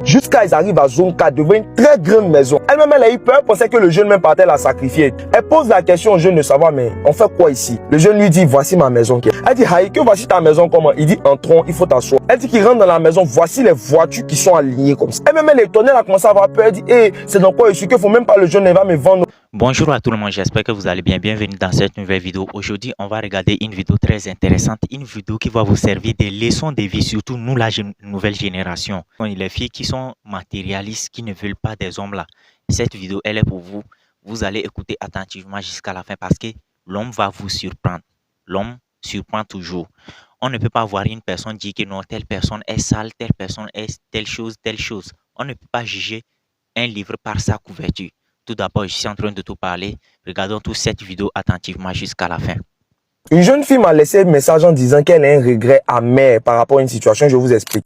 Jusqu'à ils arrivent à zone 4, devant une très grande maison. Elle-même, elle a eu peur, pensait que le jeune même partait la sacrifier. Elle pose la question au jeune de savoir, mais on fait quoi ici? Le jeune lui dit, voici ma maison. Elle dit, Haï, que voici ta maison comment? Il dit, entrons, il faut t'asseoir. Elle dit qu'il rentre dans la maison, voici les voitures qui sont alignées comme ça. Elle-même, elle est étonnée, elle a commencé à avoir peur. Elle dit, c'est dans quoi je suis, qu'il faut même pas le jeune, il va me vendre. Bonjour à tout le monde, j'espère que vous allez bien. Bienvenue dans cette nouvelle vidéo. Aujourd'hui, on va regarder une vidéo très intéressante, une vidéo qui va vous servir des leçons de vie, surtout nous, la nouvelle génération. Les filles qui sont matérialistes, qui ne veulent pas des hommes là. Cette vidéo, elle est pour vous. Vous allez écouter attentivement jusqu'à la fin parce que l'homme va vous surprendre. L'homme surprend toujours. On ne peut pas voir une personne dire que non, telle personne est sale, telle personne est telle chose, telle chose. On ne peut pas juger un livre par sa couverture. Tout d'abord, je suis en train de tout parler. Regardons toute cette vidéo attentivement jusqu'à la fin. Une jeune fille m'a laissé un message en disant qu'elle a un regret amer par rapport à une situation. Je vous explique.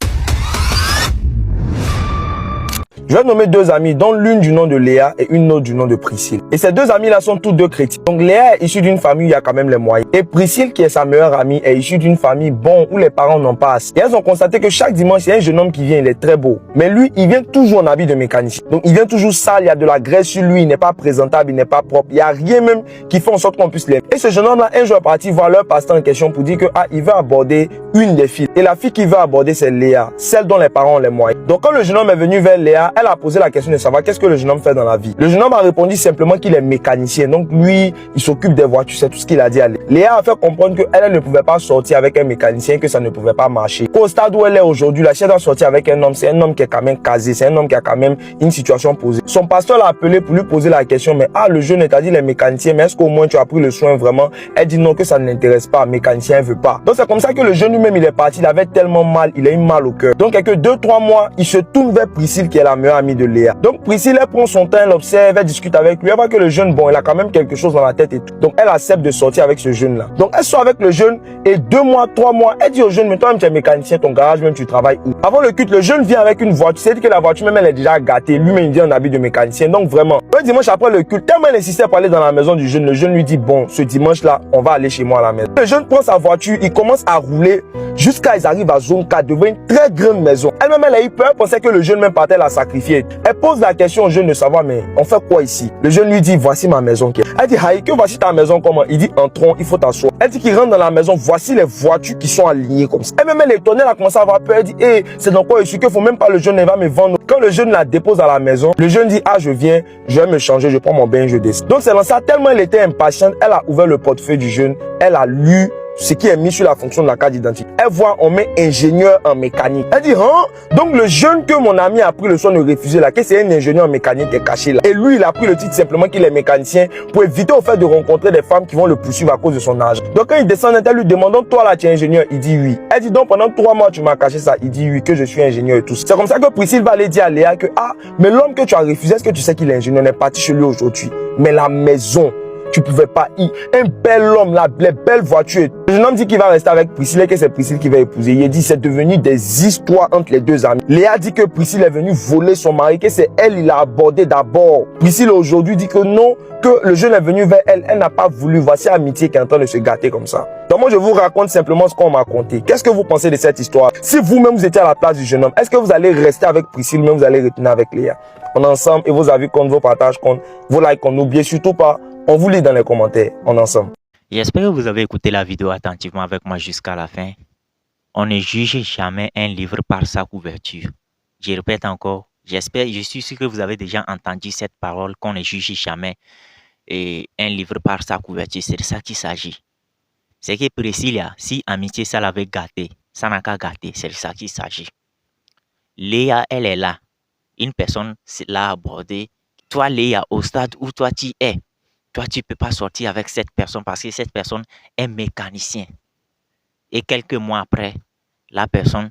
Je vais nommer deux amies, dont l'une du nom de Léa et une autre du nom de Priscille. Et ces deux amies-là sont toutes deux chrétiennes. Donc Léa est issue d'une famille où il y a quand même les moyens. Et Priscille, qui est sa meilleure amie, est issue d'une famille bon où les parents n'ont pas assez. Et elles ont constaté que chaque dimanche, il y a un jeune homme qui vient, il est très beau. Mais lui, il vient toujours en habit de mécanicien. Donc il vient toujours sale, il y a de la graisse sur lui, il n'est pas présentable, il n'est pas propre. Il n'y a rien même qui fait en sorte qu'on puisse l'aimer. Et ce jeune homme-là, un jour est parti voir leur pasteur en question pour dire que il veut aborder une des filles. Et la fille qu'il veut aborder, c'est Léa, celle dont les parents ont les moyens. Donc quand le jeune homme est venu vers Léa, elle a posé la question de savoir qu'est-ce que le jeune homme fait dans la vie. Le jeune homme a répondu simplement qu'il est mécanicien. Donc lui, il s'occupe des voitures, c'est tout ce qu'il a dit à Léa. Léa a fait comprendre qu'elle ne pouvait pas sortir avec un mécanicien, que ça ne pouvait pas marcher. Au stade où elle est aujourd'hui, la si elle doit sortir avec un homme, c'est un homme qui est quand même casé, c'est un homme qui a quand même une situation posée. Son pasteur l'a appelé pour lui poser la question, mais le jeune t'a dit les mécaniciens, mais est-ce qu'au moins tu as pris le soin vraiment? Elle dit non, que ça ne l'intéresse pas, mécanicien elle veut pas. Donc c'est comme ça que le jeune lui-même il est parti, il avait tellement mal, il a eu mal au cœur. Donc quelques 2-3 mois, il se tourne vers Priscille qui est la meilleure amie de Léa. Donc Priscille elle prend son temps, elle l'observe, elle discute avec lui, elle voit que le jeune, bon, il a quand même quelque chose dans la tête et tout. Donc elle accepte de sortir avec ce jeune là. Donc elle sort avec le jeune et 2 mois, 3 mois, elle dit au jeune, mais toi-même tu es mécanicien, ton garage même tu travailles où? Avant le culte, le jeune vient avec une voiture, c'est-à-dire que la voiture même elle est déjà gâtée, lui-même il vient en habit de mécanicien. Donc vraiment, le dimanche après le culte, tellement elle insistait pour aller dans la maison du jeune, le jeune lui dit, bon, ce dimanche là, on va aller chez moi à la maison. Le jeune prend sa voiture, il commence à rouler jusqu'à ils arrivent à zone 4, devant une très grande maison. Elle-même, elle a eu peur, pensait que le jeune même partait la sacrifier. Elle pose la question au jeune de savoir, mais on fait quoi ici? Le jeune lui dit, voici ma maison. Elle dit, Haï, que voici ta maison comment? Il dit, entrons, il faut t'asseoir. Elle dit qu'il rentre dans la maison, voici les voitures qui sont alignées comme ça. Elle-même, elle est étonnée, elle a commencé à avoir peur. Elle dit, c'est dans quoi je suis, qu'il faut même pas le jeune, il va me vendre. Quand le jeune la dépose à la maison, le jeune dit, je viens, je vais me changer, je prends mon bain, je descends. Donc c'est dans ça, tellement elle était impatiente, elle a ouvert le portefeuille du jeune, elle a lu ce qui est mis sur la fonction de la carte d'identité. Elle voit, on met ingénieur en mécanique. Elle dit, donc le jeune que mon ami a pris le soin de refuser là, que c'est un ingénieur en mécanique qui est caché là. Et lui, il a pris le titre simplement qu'il est mécanicien pour éviter au fait de rencontrer des femmes qui vont le poursuivre à cause de son âge. Donc quand il descend, elle lui demande, toi là, tu es ingénieur? Il dit oui. Elle dit, donc pendant 3 mois, tu m'as caché ça? Il dit oui, que je suis ingénieur et tout. C'est comme ça que Priscille va aller dire à Léa que, mais l'homme que tu as refusé, est-ce que tu sais qu'il est ingénieur? On est parti chez lui aujourd'hui. Mais la maison, tu pouvais pas y. Un bel homme, les belles voitures. Le jeune homme dit qu'il va rester avec Priscille et que c'est Priscille qui va épouser. Il dit c'est devenu des histoires entre les deux amis. Léa dit que Priscille est venue voler son mari, que c'est elle, il a abordé d'abord. Priscille aujourd'hui dit que non, que le jeune est venu vers elle. Elle n'a pas voulu. Voici amitié qui est en train de se gâter comme ça. Donc moi je vous raconte simplement ce qu'on m'a raconté. Qu'est-ce que vous pensez de cette histoire? Si vous-même vous étiez à la place du jeune homme, est-ce que vous allez rester avec Priscille, même vous allez retourner avec Léa? On est ensemble et vos avis comptent, vos partages comptent, vos likes comptent. N'oubliez surtout pas, on vous lit dans les commentaires. On est ensemble. J'espère que vous avez écouté la vidéo attentivement avec moi jusqu'à la fin. On ne juge jamais un livre par sa couverture. Je répète encore, je suis sûr que vous avez déjà entendu cette parole qu'on ne juge jamais un livre par sa couverture. C'est de ça qu'il s'agit. C'est que Priscilla, si amitié ça l'avait gâté, ça n'a qu'à gâter. C'est de ça qu'il s'agit. Léa, elle est là. Une personne l'a abordée. Toi, Léa, au stade où toi tu es, toi, tu ne peux pas sortir avec cette personne parce que cette personne est mécanicien. Et quelques mois après, la personne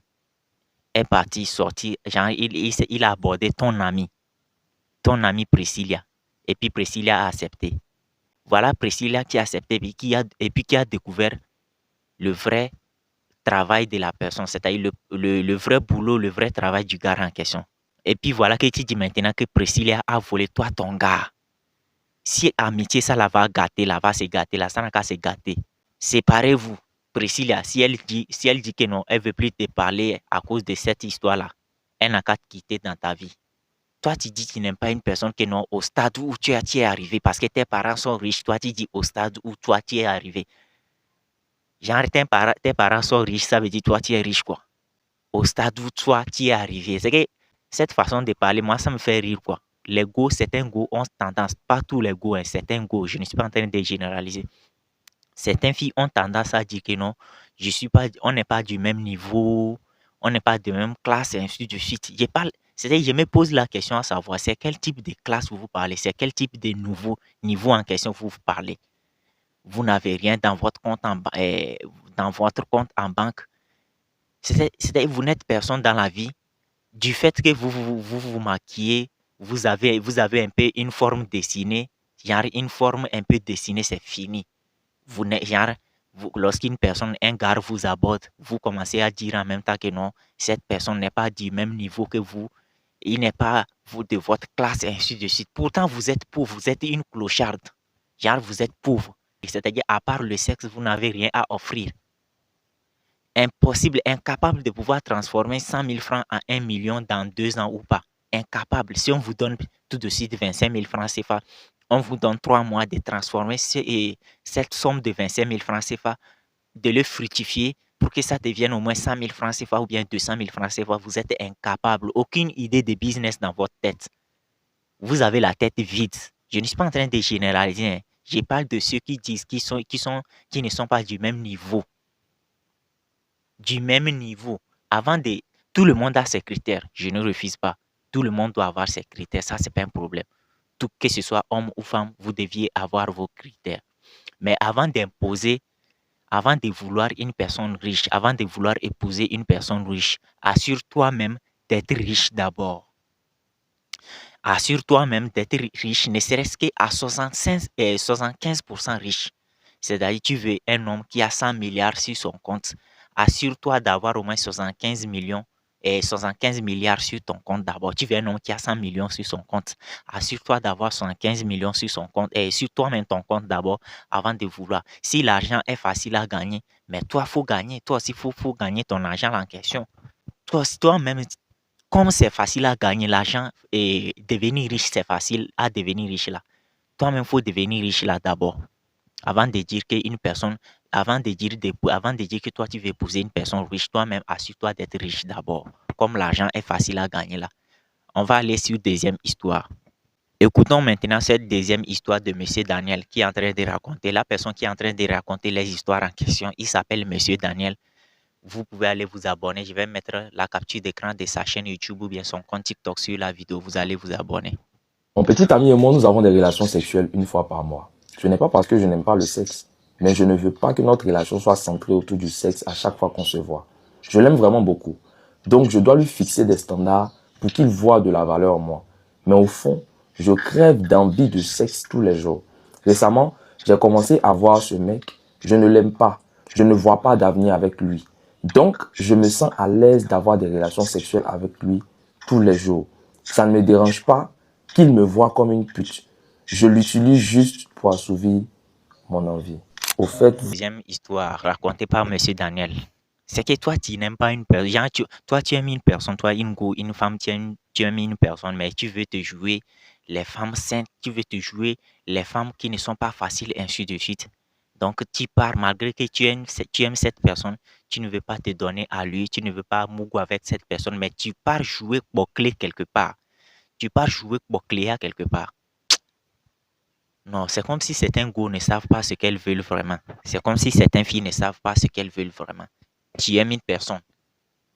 est partie sortir. Genre, il a abordé ton ami Priscilla. Et puis Priscilla a accepté. Voilà Priscilla qui a accepté et puis qui a découvert le vrai travail de la personne, c'est-à-dire le vrai boulot, le vrai travail du gars en question. Et puis voilà que tu dis maintenant que Priscilla a volé toi ton gars. Si amitié, ça la va gâter, la va se gâter, là, ça n'a qu'à se gâter. Séparez-vous. Priscilla, si elle dit que non, elle ne veut plus te parler à cause de cette histoire-là, elle n'a qu'à te quitter dans ta vie. Toi, tu dis que tu n'aimes pas une personne qui est non au stade où tu es arrivé parce que tes parents sont riches. Toi, tu dis au stade où toi, tu es arrivé. Genre, tes parents sont riches, ça veut dire toi, tu es riche, quoi. Au stade où toi, tu es arrivé. C'est que cette façon de parler, moi, ça me fait rire, quoi. Les go, certains go ont tendance, pas tous les go, hein, certains go, je ne suis pas en train de généraliser. Certaines filles ont tendance à dire que non, on n'est pas du même niveau, on n'est pas de même classe, et ainsi de suite. C'est-à-dire, je me pose la question à savoir, c'est quel type de classe vous parlez, c'est quel type de nouveau niveau en question vous parlez. Vous n'avez rien dans votre compte en banque. C'est-à-dire, vous n'êtes personne dans la vie. Du fait que vous maquillez, vous avez un peu une forme dessinée, genre une forme un peu dessinée, c'est fini. Lorsqu'une personne, un gars vous aborde, vous commencez à dire en même temps que non, cette personne n'est pas du même niveau que vous, il n'est pas vous de votre classe, et ainsi de suite. Pourtant, vous êtes pauvre, vous êtes une clocharde. Genre, vous êtes pauvre. C'est-à-dire, à part le sexe, vous n'avez rien à offrir. Impossible, incapable de pouvoir transformer 100 000 francs en 1 million dans 2 ans ou pas. Incapable. Si on vous donne tout de suite 25 000 francs CFA, on vous donne 3 mois de transformer cette somme de 25 000 francs CFA, de le fructifier pour que ça devienne au moins 100 000 francs CFA ou bien 200 000 francs CFA. Vous êtes incapable. Aucune idée de business dans votre tête. Vous avez la tête vide. Je ne suis pas en train de généraliser. Hein. Je parle de ceux qui disent qui ne sont pas du même niveau. Du même niveau. Tout le monde a ses critères. Je ne refuse pas. Tout le monde doit avoir ses critères. Ça, c'est pas un problème. Tout que ce soit homme ou femme, vous deviez avoir vos critères. Mais avant d'imposer, avant de vouloir une personne riche, avant de vouloir épouser une personne riche, assure-toi même d'être riche d'abord. Assure-toi même d'être riche, ne serait-ce qu'à 75% riche. C'est-à-dire, tu veux un homme qui a 100 milliards sur son compte. Assure-toi d'avoir au moins 75 millions et 75 milliards sur ton compte d'abord. Tu veux un homme qui a 100 millions sur son compte. Assure-toi d'avoir 75 millions sur son compte et sur toi-même ton compte d'abord avant de vouloir. Si l'argent est facile à gagner, mais toi, il faut gagner. Toi aussi, il faut gagner ton argent en question. Toi-même, comme c'est facile à gagner l'argent et devenir riche, c'est facile à devenir riche là. Toi-même, il faut devenir riche là d'abord. Avant de dire avant de dire que toi, tu veux épouser une personne riche, toi-même, assure-toi d'être riche d'abord. Comme l'argent est facile à gagner là. On va aller sur deuxième histoire. Écoutons maintenant cette deuxième histoire de Monsieur Daniel qui est en train de raconter. La personne qui est en train de raconter les histoires en question, il s'appelle Monsieur Daniel. Vous pouvez aller vous abonner. Je vais mettre la capture d'écran de sa chaîne YouTube ou bien son compte TikTok sur la vidéo. Vous allez vous abonner. Mon petit ami et moi, nous avons des relations sexuelles une fois par mois. Ce n'est pas parce que je n'aime pas le sexe, mais je ne veux pas que notre relation soit centrée autour du sexe à chaque fois qu'on se voit. Je l'aime vraiment beaucoup. Donc, je dois lui fixer des standards pour qu'il voie de la valeur en moi. Mais au fond, je crève d'envie de sexe tous les jours. Récemment, j'ai commencé à voir ce mec. Je ne l'aime pas. Je ne vois pas d'avenir avec lui. Donc, je me sens à l'aise d'avoir des relations sexuelles avec lui tous les jours. Ça ne me dérange pas qu'il me voie comme une pute. Je l'utilise juste pour assouvir mon envie. Au fait, Deuxième histoire racontée par Monsieur Daniel. C'est que toi, tu n'aimes pas une personne. Toi, tu aimes une personne. Toi, une femme, tu aimes une personne, mais tu veux te jouer les femmes saintes. Tu veux te jouer les femmes qui ne sont pas faciles, ainsi de suite. Donc, tu pars, malgré que tu aimes cette personne, tu ne veux pas te donner à lui, tu ne veux pas mougou avec cette personne, mais tu pars jouer bouclé quelque part. Tu pars jouer bouclé quelque part. Non, c'est comme si certains go ne savent pas ce qu'elles veulent vraiment. C'est comme si certaines filles ne savent pas ce qu'elles veulent vraiment. Tu aimes une personne,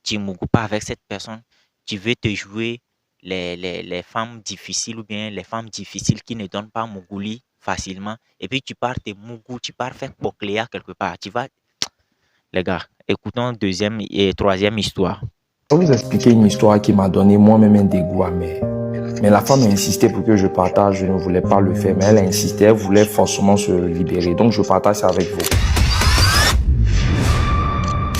tu ne mougou pas avec cette personne, tu veux te jouer les femmes difficiles ou bien les femmes difficiles qui ne donnent pas mougouli facilement. Et puis tu pars te mougou, tu pars faire boucléa quelque part. Tu vas... Les gars, écoutons deuxième et troisième histoire. je vais vous expliquer une histoire qui m'a donné moi-même un dégoût amer. Mais la femme a insisté pour que je partage, je ne voulais pas le faire, mais elle a insisté, elle voulait forcément se libérer. Donc je partage ça avec vous.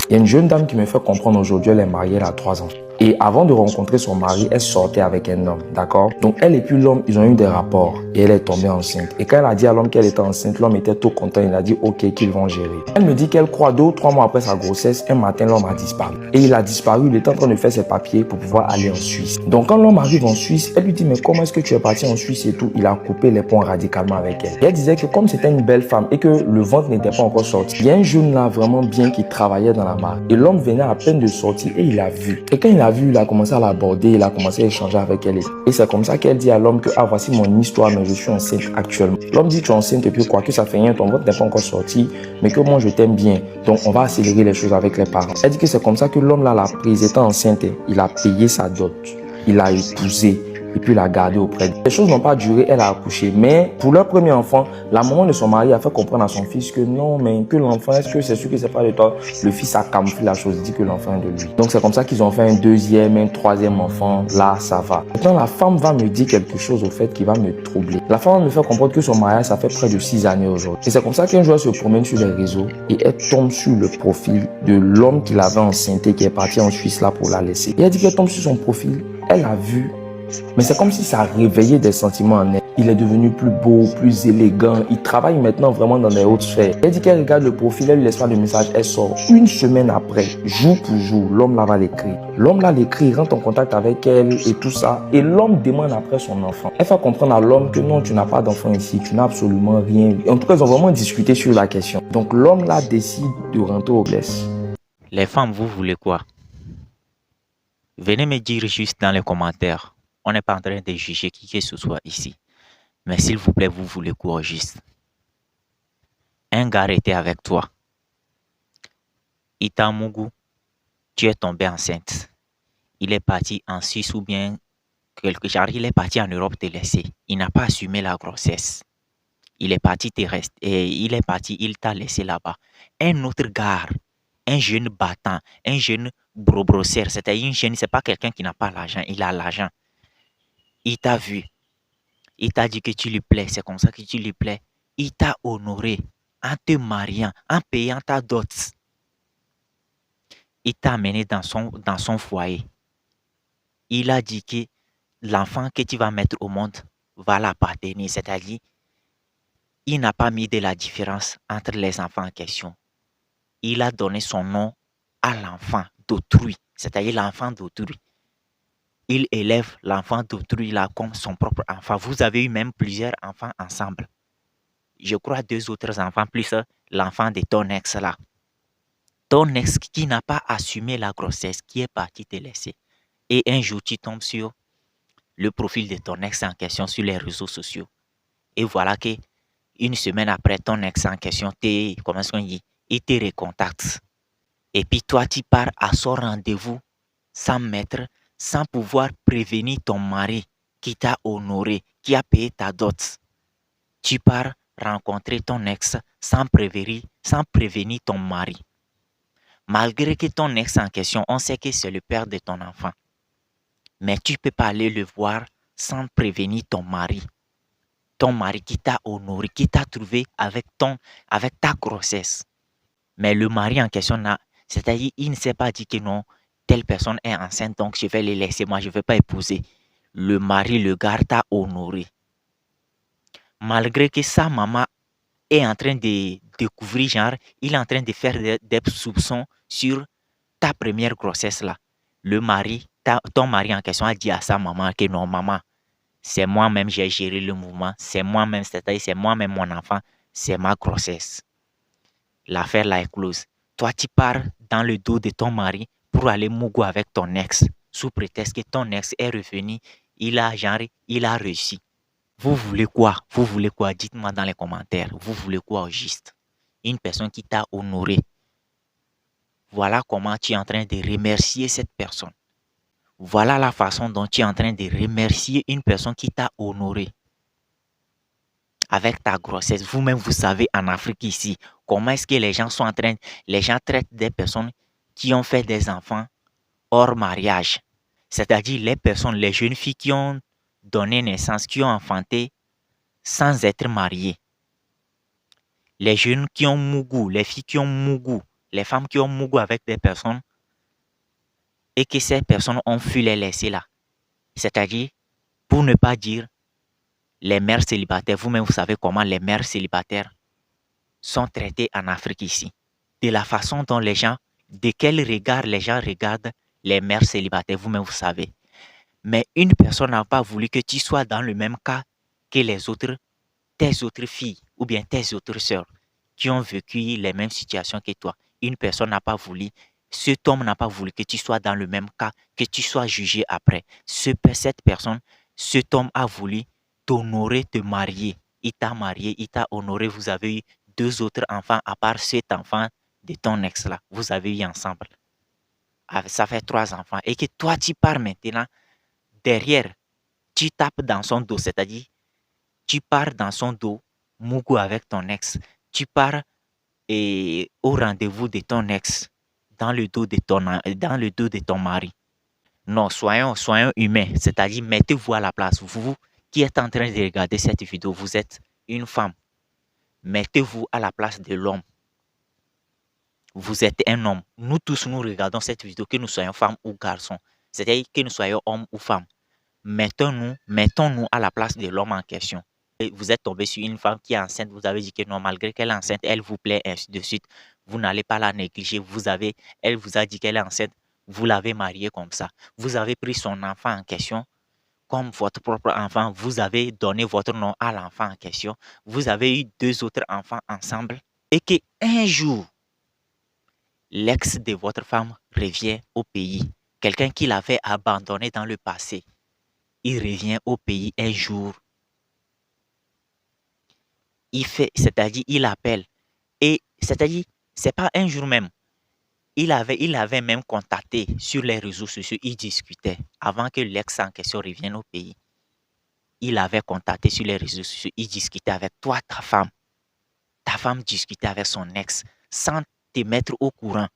Il y a une jeune dame qui me fait comprendre aujourd'hui, elle est mariée, elle a 3 ans. Et avant de rencontrer son mari, elle sortait avec un homme, d'accord? Donc elle et puis l'homme, ils ont eu des rapports. et elle est tombée enceinte. Et quand elle a dit à l'homme qu'elle était enceinte, l'homme était tout content. Il a dit ok, qu'ils vont gérer. Elle me dit qu'elle croit 2 ou 3 mois après sa grossesse, un matin, l'homme a disparu. Et il a disparu, il était en train de faire ses papiers pour pouvoir aller en Suisse. Donc quand l'homme arrive en Suisse, elle lui dit mais comment est-ce que tu es parti en Suisse et tout. Il a coupé les ponts radicalement avec elle. Et elle disait que comme c'était une belle femme et que le ventre n'était pas encore sorti, il y a un jeune là vraiment bien qui travaillait dans la marque. Et l'homme venait à peine de sortir et il a vu. Et quand il a vu, il a commencé à l'aborder, il a commencé à échanger avec elle. Et c'est comme ça qu'elle dit à l'homme que ah voici mon histoire, mais je suis enceinte actuellement. L'homme dit tu es enceinte et puis quoi que ça fait rien, ton ventre n'est pas encore sorti, mais que moi je t'aime bien. Donc on va accélérer les choses avec les parents. Elle dit que c'est comme ça que l'homme là l'a prise, étant enceinte, il a payé sa dot, il l'a épousée. Et puis l'a gardé auprès d'elle. Les choses n'ont pas duré, elle a accouché. Mais pour leur premier enfant, la maman de son mari a fait comprendre à son fils que non, mais que l'enfant, est-ce que c'est sûr que c'est pas de toi? Le fils a camouflé la chose, dit que l'enfant est de lui. Donc c'est comme ça qu'ils ont fait un deuxième, un troisième enfant. Là, ça va. Maintenant, la femme va me dire quelque chose au fait qui va me troubler. La femme va me faire comprendre que son mariage, ça fait près de 6 années aujourd'hui. Et c'est comme ça qu'un jour, elle se promène sur les réseaux et elle tombe sur le profil de l'homme qui l'avait enceinte et qui est parti en Suisse là pour la laisser. Et elle dit qu'elle tombe sur son profil. Elle a vu. Mais c'est comme si ça réveillait des sentiments en elle. Il est devenu plus beau, plus élégant. Il travaille maintenant vraiment dans les hautes sphères. Elle dit qu'elle regarde le profil, elle lui laisse pas de message. Elle sort 1 semaine après, jour pour jour. L'homme là va l'écrire. L'homme là l'écrit, rentre en contact avec elle et tout ça. Et l'homme demande après son enfant. Elle fait comprendre à l'homme que non, tu n'as pas d'enfant ici. Tu n'as absolument rien. En tout cas, ils ont vraiment discuté sur la question. Donc l'homme là décide de rentrer au blesse. Les femmes, vous voulez quoi? Venez me dire juste dans les commentaires. On n'est pas en train de juger qui que ce soit ici. Mais s'il vous plaît, vous voulez quoi au juste? Un gars était avec toi. Ita Mugu, tu es tombé enceinte. Il est parti en Suisse ou bien quelque chose. Il est parti en Europe te laisser. Il n'a pas assumé la grossesse. Il est parti te rester. Et il est parti, il t'a laissé là-bas. Un autre gars, un jeune battant, un jeune brosseur, c'est-à-dire un jeune, c'est pas quelqu'un qui n'a pas l'argent, il a l'argent. Il t'a vu. Il t'a dit que tu lui plais. C'est comme ça que tu lui plais. Il t'a honoré en te mariant, en payant ta dot. Il t'a amené dans son foyer. Il a dit que l'enfant que tu vas mettre au monde va l'appartenir. C'est-à-dire, il n'a pas mis de la différence entre les enfants en question. Il a donné son nom à l'enfant d'autrui. C'est-à-dire l'enfant d'autrui. Il élève l'enfant d'autrui là comme son propre enfant. Vous avez eu même plusieurs enfants ensemble. Je crois 2 autres enfants, plus l'enfant de ton ex là. Ton ex qui n'a pas assumé la grossesse, qui est parti te laisser. Et un jour, tu tombes sur le profil de ton ex en question sur les réseaux sociaux. Et voilà que 1 semaine après, ton ex en question, il te recontacte. Et puis toi, tu pars à son rendez-vous sans mettre, sans pouvoir prévenir ton mari qui t'a honoré, qui a payé ta dot. Tu pars rencontrer ton ex sans prévenir ton mari. Malgré que ton ex en question, on sait que c'est le père de ton enfant. Mais tu ne peux pas aller le voir sans prévenir ton mari. Ton mari qui t'a honoré, qui t'a trouvé avec ta grossesse. Mais le mari en question, c'est-à-dire, il ne s'est pas dit que non, telle personne est enceinte, donc je vais les laisser, moi je ne vais pas épouser. Le mari, le gars t'a honoré. Malgré que sa maman est en train de découvrir, genre, il est en train de faire des soupçons sur ta première grossesse là. Le mari, ton mari en question a dit à sa maman que non, maman, c'est moi-même, j'ai géré le mouvement, c'est moi-même, c'est-à-dire c'est moi-même mon enfant, c'est ma grossesse. L'affaire là est close. Toi, tu pars dans le dos de ton mari pour aller mougou avec ton ex, sous prétexte que ton ex est revenu, il a réussi. Vous voulez quoi? Vous voulez quoi? Dites-moi dans les commentaires. Vous voulez quoi au juste? Une personne qui t'a honoré. Voilà comment tu es en train de remercier cette personne. Voilà la façon dont tu es en train de remercier une personne qui t'a honoré. Avec ta grossesse, vous-même, vous savez, en Afrique ici, comment est-ce que les gens traitent des personnes qui ont fait des enfants hors mariage. C'est-à-dire les jeunes filles qui ont donné naissance, qui ont enfanté sans être mariées. Les jeunes qui ont mougou, les filles qui ont mougou, les femmes qui ont mougou avec des personnes et que ces personnes ont fui les laisser là. C'est-à-dire, pour ne pas dire, les mères célibataires, vous-même, vous savez comment les mères célibataires sont traitées en Afrique ici. De la façon dont les gens, de quel regard les gens regardent les mères célibataires, vous-même, vous savez. Mais une personne n'a pas voulu que tu sois dans le même cas que les autres, tes autres filles ou bien tes autres sœurs qui ont vécu les mêmes situations que toi. Une personne n'a pas voulu, cet homme n'a pas voulu que tu sois dans le même cas, que tu sois jugé après. Cette personne, cet homme a voulu t'honorer, te marier. Il t'a marié, il t'a honoré. Vous avez eu 2 autres enfants à part cet enfant de ton ex-là. Vous avez eu ensemble. Ça fait 3 enfants. Et que toi, tu pars maintenant derrière. Tu tapes dans son dos, c'est-à-dire tu pars dans son dos, Mougou avec ton ex. Tu pars au rendez-vous de ton ex dans le dos de ton mari. Non, soyons humains, c'est-à-dire mettez-vous à la place. Vous qui êtes en train de regarder cette vidéo, vous êtes une femme. Mettez-vous à la place de l'homme. Vous êtes un homme. Nous tous, nous regardons cette vidéo, que nous soyons femmes ou garçons. C'est-à-dire que nous soyons hommes ou femmes. Mettons-nous à la place de l'homme en question. Et vous êtes tombé sur une femme qui est enceinte, vous avez dit que non, malgré qu'elle est enceinte, elle vous plaît, ainsi de suite. Vous n'allez pas la négliger. Elle vous a dit qu'elle est enceinte, vous l'avez mariée comme ça. Vous avez pris son enfant en question comme votre propre enfant. Vous avez donné votre nom à l'enfant en question. Vous avez eu 2 autres enfants ensemble. Et qu'un jour, l'ex de votre femme revient au pays. Quelqu'un qui l'avait abandonné dans le passé. Il revient au pays un jour. C'est-à-dire, il appelle. Et c'est-à-dire, c'est pas un jour même. Il avait même contacté sur les réseaux sociaux. Il discutait avant que l'ex en question revienne au pays. Il avait contacté sur les réseaux sociaux. Il discutait avec toi, ta femme. Ta femme discutait avec son ex sans te mettre au courant.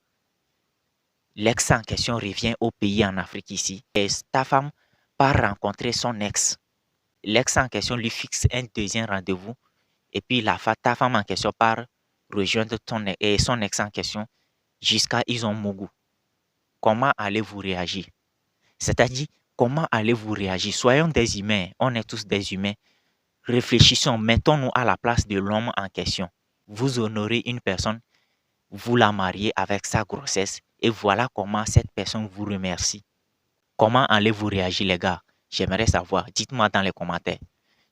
L'ex en question revient au pays en Afrique ici. Et ta femme part rencontrer son ex. L'ex en question lui fixe un deuxième rendez-vous. Et puis ta femme en question part rejoindre son ex en question jusqu'à ils ont Mougou. Comment allez-vous réagir? C'est-à-dire, comment allez-vous réagir? Soyons des humains, on est tous des humains. Réfléchissons, mettons-nous à la place de l'homme en question. Vous honorez une personne, vous la mariez avec sa grossesse et voilà comment cette personne vous remercie. Comment allez-vous réagir, les gars? J'aimerais savoir. Dites-moi dans les commentaires.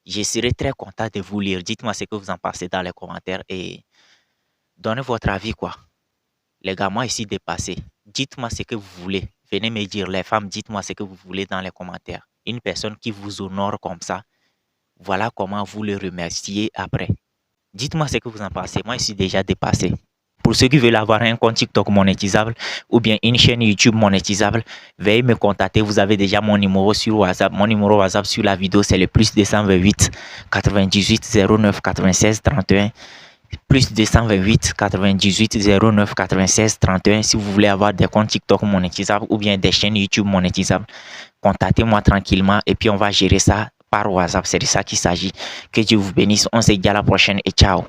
Je serai très content de vous lire. Dites-moi ce que vous en pensez dans les commentaires et donnez votre avis, quoi. Les gars, moi ici dépassé. Dites-moi ce que vous voulez. Venez me dire, les femmes, dites-moi ce que vous voulez dans les commentaires. Une personne qui vous honore comme ça, voilà comment vous le remerciez après. Dites-moi ce que vous en pensez. Moi ici déjà dépassé. Pour ceux qui veulent avoir un compte TikTok monétisable ou bien une chaîne YouTube monétisable, veuillez me contacter. Vous avez déjà mon numéro sur WhatsApp. Mon numéro WhatsApp sur la vidéo, c'est le plus 228 98 09 96 31. Plus 228 98 09 96 31. Si vous voulez avoir des comptes TikTok monétisables ou bien des chaînes YouTube monétisables, contactez-moi tranquillement et puis on va gérer ça par WhatsApp. C'est de ça qu'il s'agit. Que Dieu vous bénisse. On se dit à la prochaine et ciao.